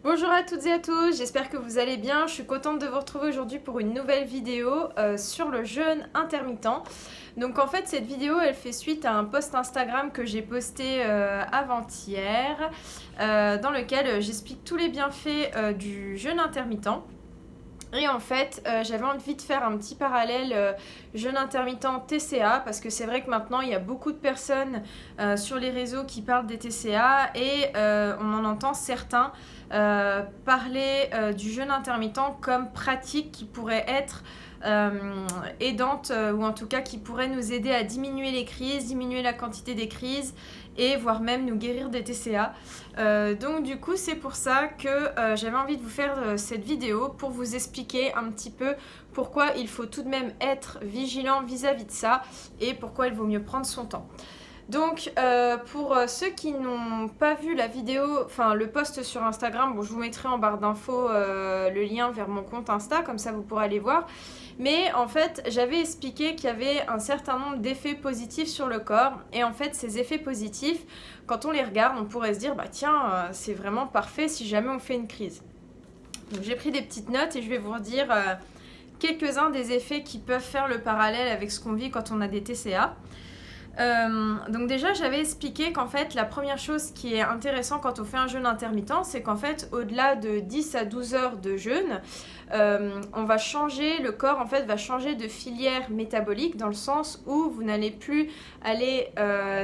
Bonjour à toutes et à tous, j'espère que vous allez bien. Je suis contente de vous retrouver aujourd'hui pour une nouvelle vidéo sur le jeûne intermittent. Donc en fait cette vidéo elle fait suite à un post Instagram que j'ai posté avant-hier dans lequel j'explique tous les bienfaits du jeûne intermittent. Et en fait, j'avais envie de faire un petit parallèle jeûne intermittent TCA parce que c'est vrai que maintenant il y a beaucoup de personnes sur les réseaux qui parlent des TCA et on en entend certains parler du jeûne intermittent comme pratique qui pourrait être aidante ou en tout cas qui pourrait nous aider à diminuer les crises, diminuer la quantité des crises et voire même nous guérir des TCA. Donc du coup c'est pour ça que j'avais envie de vous faire cette vidéo pour vous expliquer un petit peu pourquoi il faut tout de même être vigilant vis-à-vis de ça et pourquoi il vaut mieux prendre son temps. Donc pour ceux qui n'ont pas vu la vidéo, enfin le post sur Instagram, bon, je vous mettrai en barre d'infos le lien vers mon compte Insta, comme ça vous pourrez aller voir. Mais en fait j'avais expliqué qu'il y avait un certain nombre d'effets positifs sur le corps. Et en fait ces effets positifs, quand on les regarde, on pourrait se dire bah tiens c'est vraiment parfait si jamais on fait une crise. Donc j'ai pris des petites notes et je vais vous redire quelques-uns des effets qui peuvent faire le parallèle avec ce qu'on vit quand on a des TCA. Donc déjà j'avais expliqué qu'en fait la première chose qui est intéressante quand on fait un jeûne intermittent, c'est qu'en fait au-delà de 10 à 12 heures de jeûne, on va changer, le corps en fait va changer de filière métabolique dans le sens où vous n'allez plus aller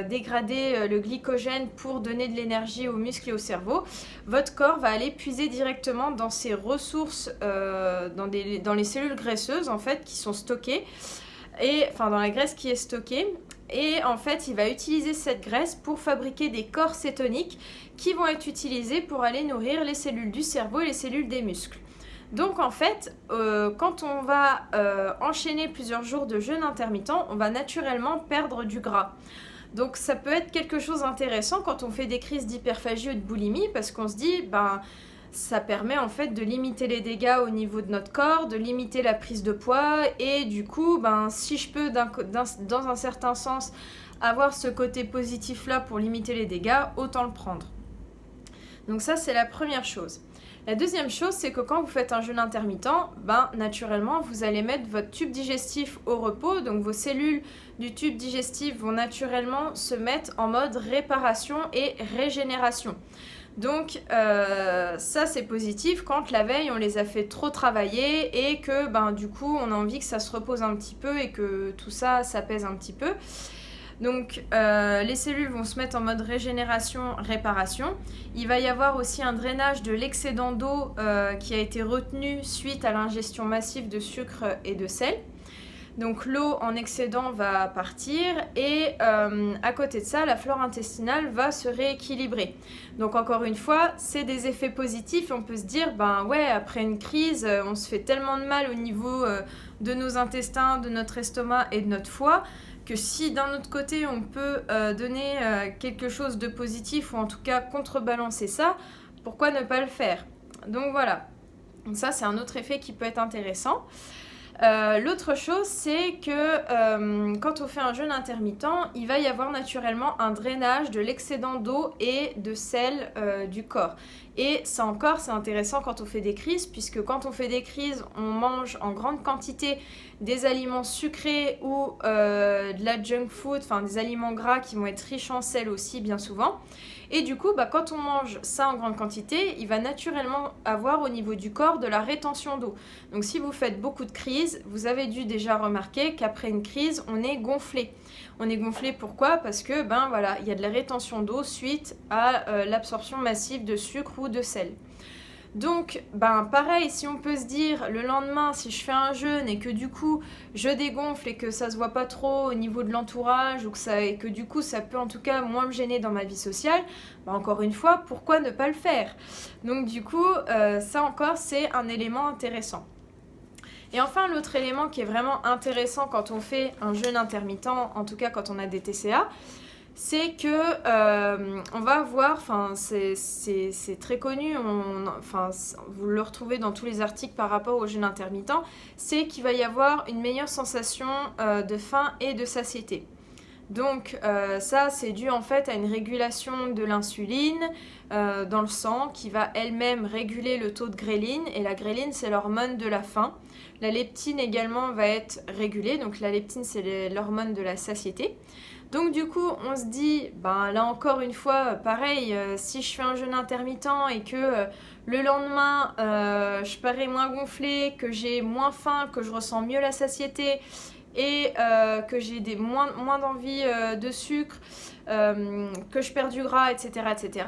dégrader le glycogène pour donner de l'énergie aux muscles et au cerveau. Votre corps va aller puiser directement dans ses ressources, dans les cellules graisseuses en fait qui sont stockées, et enfin dans la graisse qui est stockée. Et en fait, il va utiliser cette graisse pour fabriquer des corps cétoniques qui vont être utilisés pour aller nourrir les cellules du cerveau et les cellules des muscles. Donc en fait, quand on va enchaîner plusieurs jours de jeûne intermittent, on va naturellement perdre du gras. Donc ça peut être quelque chose d'intéressant quand on fait des crises d'hyperphagie ou de boulimie parce qu'on se dit, ça permet en fait de limiter les dégâts au niveau de notre corps, de limiter la prise de poids et du coup, si je peux dans un certain sens avoir ce côté positif là pour limiter les dégâts, autant le prendre. Donc ça c'est la première chose. La deuxième chose, c'est que quand vous faites un jeûne intermittent, naturellement, vous allez mettre votre tube digestif au repos. Donc vos cellules du tube digestif vont naturellement se mettre en mode réparation et régénération. Donc ça c'est positif quand la veille on les a fait trop travailler et que du coup on a envie que ça se repose un petit peu et que tout ça s'apaise un petit peu. Donc les cellules vont se mettre en mode régénération, réparation. Il va y avoir aussi un drainage de l'excédent d'eau qui a été retenu suite à l'ingestion massive de sucre et de sel. Donc l'eau en excédent va partir et à côté de ça, la flore intestinale va se rééquilibrer. Donc encore une fois, c'est des effets positifs. On peut se dire, après une crise, on se fait tellement de mal au niveau de nos intestins, de notre estomac et de notre foie, que si d'un autre côté on peut donner quelque chose de positif ou en tout cas contrebalancer ça, pourquoi ne pas le faire? Donc voilà, donc ça c'est un autre effet qui peut être intéressant. L'autre chose c'est que quand on fait un jeûne intermittent, il va y avoir naturellement un drainage de l'excédent d'eau et de sel du corps. Et ça encore c'est intéressant quand on fait des crises, puisque quand on fait des crises on mange en grande quantité des aliments sucrés ou de la junk food, enfin des aliments gras qui vont être riches en sel aussi bien souvent. Et du coup, quand on mange ça en grande quantité, il va naturellement avoir au niveau du corps de la rétention d'eau. Donc si vous faites beaucoup de crises, vous avez dû déjà remarquer qu'après une crise, on est gonflé. On est gonflé pourquoi? Parce que il y a de la rétention d'eau suite à l'absorption massive de sucre ou de sel. Donc, pareil, si on peut se dire le lendemain, si je fais un jeûne et que du coup je dégonfle et que ça se voit pas trop au niveau de l'entourage et que du coup ça peut en tout cas moins me gêner dans ma vie sociale, encore une fois, pourquoi ne pas le faire? Donc du coup, ça encore c'est un élément intéressant. Et enfin, l'autre élément qui est vraiment intéressant quand on fait un jeûne intermittent, en tout cas quand on a des TCA, c'est que on va avoir, c'est très connu, vous le retrouvez dans tous les articles par rapport au jeûne intermittent, c'est qu'il va y avoir une meilleure sensation de faim et de satiété. Donc ça, c'est dû en fait à une régulation de l'insuline dans le sang qui va elle-même réguler le taux de gréline. Et la gréline, c'est l'hormone de la faim. La leptine également va être régulée. Donc la leptine, c'est l'hormone de la satiété. Donc du coup, on se dit, ben là encore une fois, pareil, si je fais un jeûne intermittent et que le lendemain, je parais moins gonflée, que j'ai moins faim, que je ressens mieux la satiété et que j'ai moins d'envie de sucre, que je perds du gras, etc., etc.,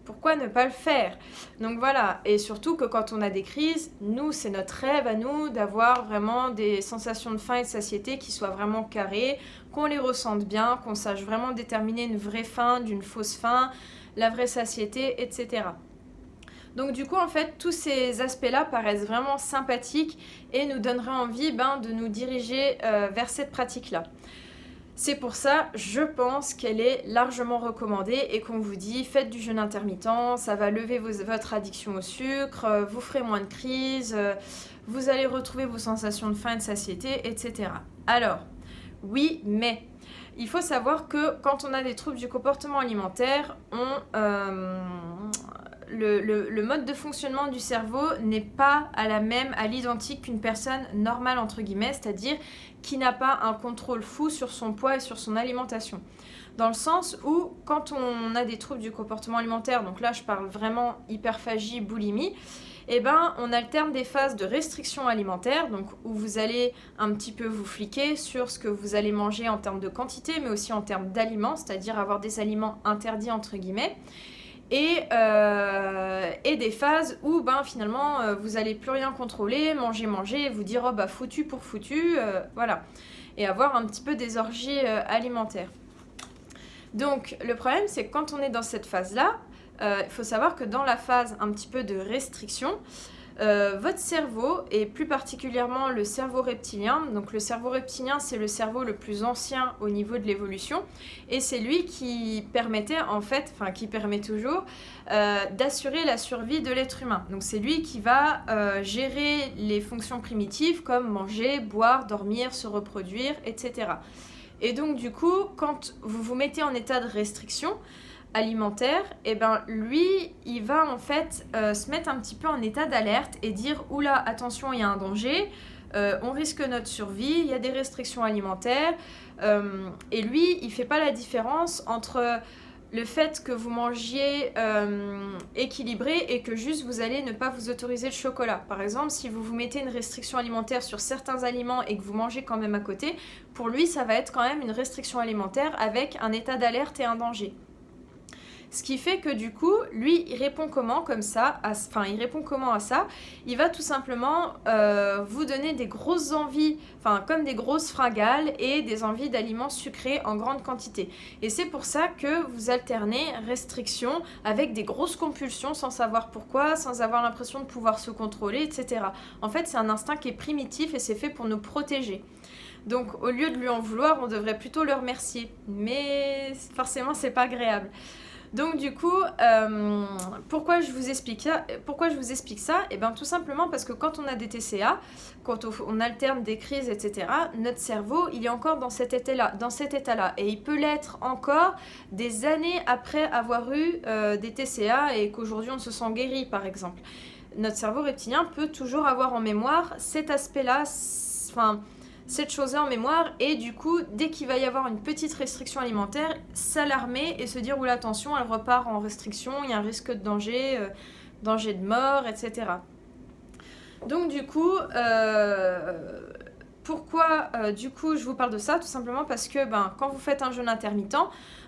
pourquoi ne pas le faire? Donc voilà, et surtout que quand on a des crises, nous, c'est notre rêve à nous d'avoir vraiment des sensations de faim et de satiété qui soient vraiment carrées, qu'on les ressente bien, qu'on sache vraiment déterminer une vraie faim d'une fausse faim, la vraie satiété, etc. Donc du coup, en fait, tous ces aspects-là paraissent vraiment sympathiques et nous donneraient envie de nous diriger vers cette pratique-là. C'est pour ça, je pense qu'elle est largement recommandée et qu'on vous dit faites du jeûne intermittent, ça va lever votre addiction au sucre, vous ferez moins de crises, vous allez retrouver vos sensations de faim et de satiété, etc. Alors, oui, mais il faut savoir que quand on a des troubles du comportement alimentaire, le mode de fonctionnement du cerveau n'est pas à l'identique qu'une personne normale, entre guillemets, c'est-à-dire qui n'a pas un contrôle fou sur son poids et sur son alimentation. Dans le sens où, quand on a des troubles du comportement alimentaire, donc là je parle vraiment hyperphagie, boulimie, on alterne des phases de restriction alimentaire, donc où vous allez un petit peu vous fliquer sur ce que vous allez manger en termes de quantité, mais aussi en termes d'aliments, c'est-à-dire avoir des aliments interdits, entre guillemets, et des phases où finalement vous n'allez plus rien contrôler, manger, et vous dire oh foutu pour foutu, voilà, et avoir un petit peu des orgies alimentaires. Donc le problème c'est que quand on est dans cette phase-là, il faut savoir que dans la phase un petit peu de restriction, votre cerveau, et plus particulièrement le cerveau reptilien, donc le cerveau reptilien c'est le cerveau le plus ancien au niveau de l'évolution, et c'est lui qui permettait qui permet toujours d'assurer la survie de l'être humain. Donc c'est lui qui va gérer les fonctions primitives comme manger, boire, dormir, se reproduire, etc. Et donc du coup, quand vous vous mettez en état de restriction alimentaire, lui, il va en fait se mettre un petit peu en état d'alerte et dire « Oula, attention, il y a un danger, on risque notre survie, il y a des restrictions alimentaires. » Et lui, il ne fait pas la différence entre le fait que vous mangiez équilibré et que juste vous allez ne pas vous autoriser le chocolat. Par exemple, si vous vous mettez une restriction alimentaire sur certains aliments et que vous mangez quand même à côté, pour lui, ça va être quand même une restriction alimentaire avec un état d'alerte et un danger. Ce qui fait que du coup, lui, il répond comment à ça? Il va tout simplement vous donner des grosses envies, comme des grosses fringales et des envies d'aliments sucrés en grande quantité. Et c'est pour ça que vous alternez restriction avec des grosses compulsions sans savoir pourquoi, sans avoir l'impression de pouvoir se contrôler, etc. En fait, c'est un instinct qui est primitif et c'est fait pour nous protéger. Donc, au lieu de lui en vouloir, on devrait plutôt le remercier. Mais forcément, c'est pas agréable. Donc du coup, pourquoi je vous explique ça? Tout simplement parce que quand on a des TCA, quand on alterne des crises, etc., notre cerveau, il est encore dans cet état-là. Et il peut l'être encore des années après avoir eu des TCA et qu'aujourd'hui on se sent guéri, par exemple. Notre cerveau reptilien peut toujours avoir en mémoire cet aspect-là, cette chose-là en mémoire, et du coup, dès qu'il va y avoir une petite restriction alimentaire, s'alarmer et se dire oula, attention, elle repart en restriction, il y a un risque de danger, danger de mort, etc. Donc du coup, pourquoi je vous parle de ça? Tout simplement parce que quand vous faites un jeûne intermittent,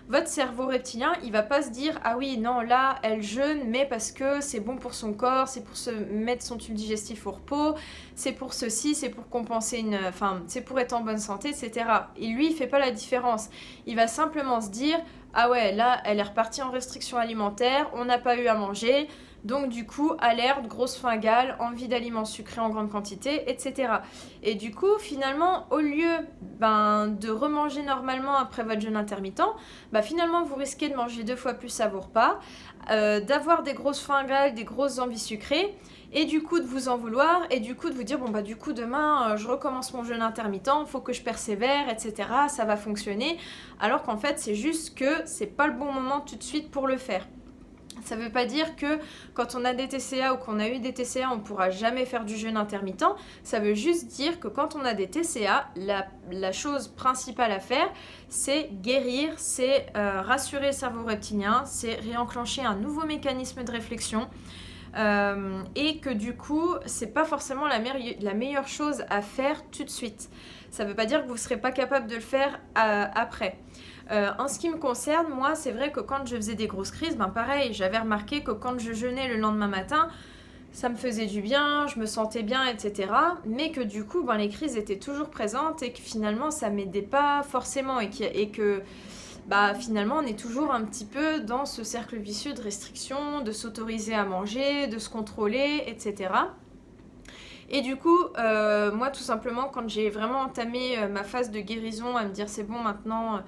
votre cerveau reptilien, il va pas se dire « Ah oui, non, là, elle jeûne, mais parce que c'est bon pour son corps, c'est pour se mettre son tube digestif au repos, c'est pour ceci, c'est pour compenser c'est pour être en bonne santé, etc. » Et lui, il fait pas la différence. Il va simplement se dire « Ah ouais, là, elle est repartie en restriction alimentaire, on n'a pas eu à manger, Donc du coup, alerte, grosse faim égale, envie d'aliments sucrés en grande quantité, etc. Et du coup, finalement, au lieu de remanger normalement après votre jeûne intermittent, finalement, vous risquez de manger 2 fois plus à vos repas, d'avoir des grosses faim égales, des grosses envies sucrées, et du coup de vous en vouloir, et du coup de vous dire, du coup demain, je recommence mon jeûne intermittent, il faut que je persévère, etc. Ça va fonctionner. Alors qu'en fait, c'est juste que c'est pas le bon moment tout de suite pour le faire. Ça ne veut pas dire que quand on a des TCA ou qu'on a eu des TCA, on ne pourra jamais faire du jeûne intermittent. Ça veut juste dire que quand on a des TCA, la chose principale à faire, c'est guérir, c'est rassurer le cerveau reptilien, c'est réenclencher un nouveau mécanisme de réflexion. Et que du coup, c'est pas forcément la meilleure chose à faire tout de suite. Ça ne veut pas dire que vous ne serez pas capable de le faire après. En ce qui me concerne, moi, c'est vrai que quand je faisais des grosses crises, pareil, j'avais remarqué que quand je jeûnais le lendemain matin, ça me faisait du bien, je me sentais bien, etc. Mais que du coup, les crises étaient toujours présentes et que finalement, ça m'aidait pas forcément et que finalement, on est toujours un petit peu dans ce cercle vicieux de restriction, de s'autoriser à manger, de se contrôler, etc. Et du coup, moi, tout simplement, quand j'ai vraiment entamé ma phase de guérison, à me dire c'est bon, maintenant,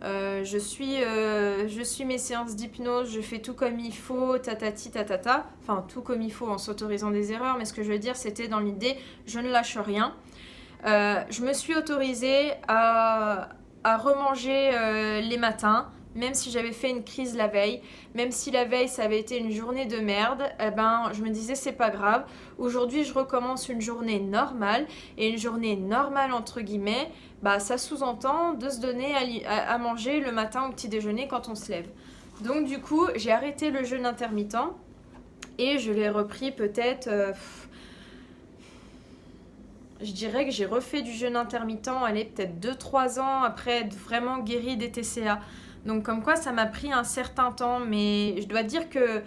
je suis mes séances d'hypnose, je fais tout comme il faut, tatati, tatata. Enfin, tout comme il faut en s'autorisant des erreurs, mais ce que je veux dire, c'était dans l'idée, je ne lâche rien. Je me suis autorisée à remanger les matins, même si j'avais fait une crise la veille, même si la veille ça avait été une journée de merde, je me disais c'est pas grave, aujourd'hui je recommence une journée normale, et une journée normale entre guillemets, ça sous-entend de se donner à manger le matin au petit déjeuner quand on se lève. Donc du coup j'ai arrêté le jeûne intermittent et je l'ai repris peut-être... je dirais que j'ai refait du jeûne intermittent, peut-être 2-3 ans après être vraiment guérie des TCA. Donc comme quoi ça m'a pris un certain temps, mais je dois dire que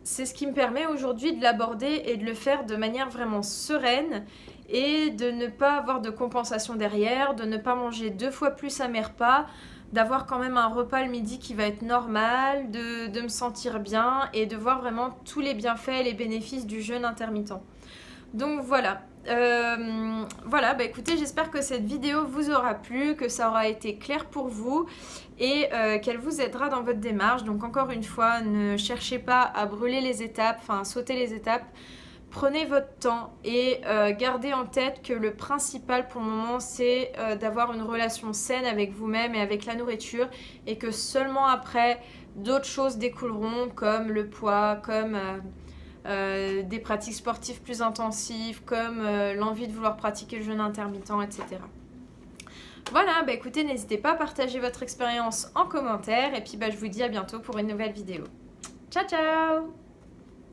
c'est ce qui me permet aujourd'hui de l'aborder et de le faire de manière vraiment sereine et de ne pas avoir de compensation derrière, de ne pas manger 2 fois plus à mes repas, d'avoir quand même un repas le midi qui va être normal, de me sentir bien et de voir vraiment tous les bienfaits et les bénéfices du jeûne intermittent. Donc voilà. Écoutez, j'espère que cette vidéo vous aura plu, que ça aura été clair pour vous et qu'elle vous aidera dans votre démarche. Donc encore une fois, ne cherchez pas à brûler les étapes, à sauter les étapes. Prenez votre temps et gardez en tête que le principal pour le moment, c'est d'avoir une relation saine avec vous-même et avec la nourriture, et que seulement après, d'autres choses découleront comme le poids, comme... des pratiques sportives plus intensives, comme l'envie de vouloir pratiquer le jeûne intermittent, etc. Voilà, écoutez, n'hésitez pas à partager votre expérience en commentaire, et puis je vous dis à bientôt pour une nouvelle vidéo. Ciao, ciao!